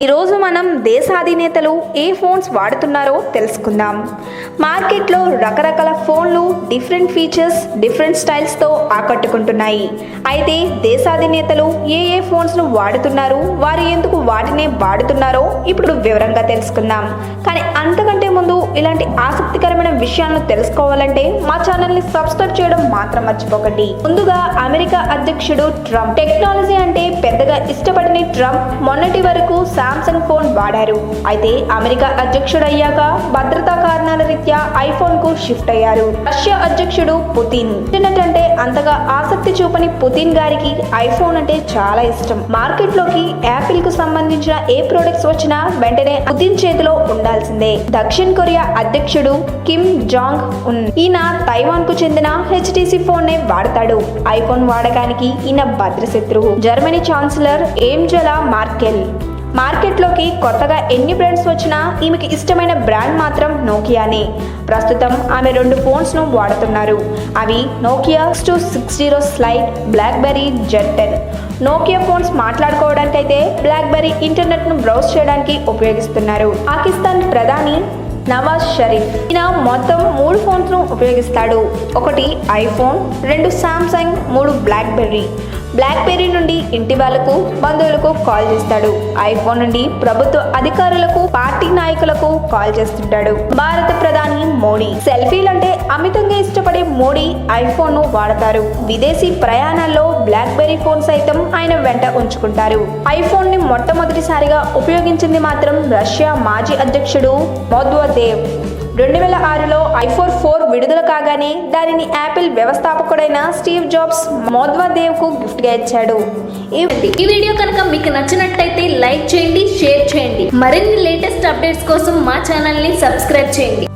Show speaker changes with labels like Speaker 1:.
Speaker 1: ఈరోజు మనం దేశ అధినేతలు ఏ ఫోన్స్ వాడుతున్నారో తెలుసుకుందాం. మార్కెట్లో రకరకాల ఫోన్లు డిఫరెంట్ ఫీచర్స్, డిఫరెంట్ స్టైల్స్తో ఆకట్టుకుంటున్నాయి. అయితే దేశ అధినేతలు ఏ ఫోన్స్ను వాడుతున్నారు, వారు ఎందుకు వాటినే వాడుతున్నారో ఇప్పుడు వివరంగా తెలుసుకుందాం. కానీ అంతకంటే ముందు ఇలాంటి ఆసక్తికరమైన విషయాలను తెలుసుకోవాలంటే మా ఛానల్ని సబ్స్క్రైబ్ చేయడం మాత్రం మర్చిపోకండి. ముందుగా అమెరికా అధ్యక్షుడు ట్రంప్. టెక్నాలజీ అంటే పెద్దగా ఇష్టపడని ట్రంప్ మొన్నటి వరకు సామ్సంగ్ ఫోన్ వాడారు. అయితే అమెరికా అధ్యక్షుడు అయ్యాక భద్రతా కారణాల రీత్యా ఐఫోన్ కు షిఫ్ట్ అయ్యారు. రష్యా అధ్యక్షుడు పుతిన్. ఇంటర్నెట్ అంటే అంతగా ఆసక్తి చూపని పుతిన్ గారికి ఐఫోన్ అంటే చాలా ఇష్టం. మార్కెట్ లోకి యాపిల్ కు సంబంధించిన ఏ ప్రొడక్ట్స్ వచ్చినా వెంటనే పుతిన్ చేతిలో ఉండాల్సిందే. దక్షిణ కొరియా అధ్యక్షుడు కిమ్ జాంగ్ ఉన్. ఈయన తైవాన్ కు చెందిన హెచ్టిసి ఫోన్ నే వాడతాడు. ఐఫోన్ వాడకానికి ఈయన భద్రశత్రువు. Germany chancellor Angela Merkel. మార్కెట్లోకి కొత్తగా ఎన్ని బ్రాండ్స్ వచ్చినా ఈమెకి ఇష్టమైన బ్రాండ్ మాత్రం నోకియానే. ప్రస్తుతం ఆమె 2 ఫోన్స్ను వాడుతున్నారు. అవి Nokia 260 slide, BlackBerry Z10. Nokia phones మాట్లాడుకోవడానికైతే బ్లాక్బెర్రీ ఇంటర్నెట్ను బ్రౌజ్ చేయడానికి ఉపయోగిస్తున్నారు. పాకిస్తాన్ ప్రధాని నవాజ్ షరీఫ్. ఈయన మొత్తం 3 ఫోన్స్ను ఉపయోగిస్తాడు. 1 ఐఫోన్, 2 సామ్సంగ్, 3 బ్లాక్బెర్రీ. బ్లాక్బెర్రీ నుండి ఇంటి వాళ్లకు, బంధువులకు కాల్ చేస్తాడు. ఐఫోన్ నుండి ప్రభుత్వ అధికారులకు, పార్టీ నాయకులకు కాల్ చేస్తుంటాడు. భారత ప్రధాని మోడీ. సెల్ఫీలంటే అమితంగా ఇష్టపడే మోడీ ఐఫోన్ ను వాడతారు. విదేశీ ప్రయాణాల్లో బ్లాక్బెర్రీ ఫోన్ సైతం ఆయన వెంట ఉంచుకుంటారు. ఐఫోన్ ని మొట్టమొదటిసారిగా ఉపయోగించింది మాత్రం రష్యా మాజీ అధ్యక్షుడు మెద్వెదేవ్. 2006లో ఐఫోన్ 4 విడుదల కాగానే దానిని యాపిల్ వ్యవస్థాపకుడైన స్టీవ్ జాబ్స్ మెద్వెదేవ్ కు గిఫ్ట్ గా ఇచ్చాడు.
Speaker 2: ఈ వీడియో కనుక మీకు నచ్చినట్లయితే లైక్ చేయండి, షేర్ చేయండి. మరిన్ని లేటెస్ట్ అప్డేట్స్ కోసం మా ఛానల్ ని సబ్స్క్రైబ్ చేయండి.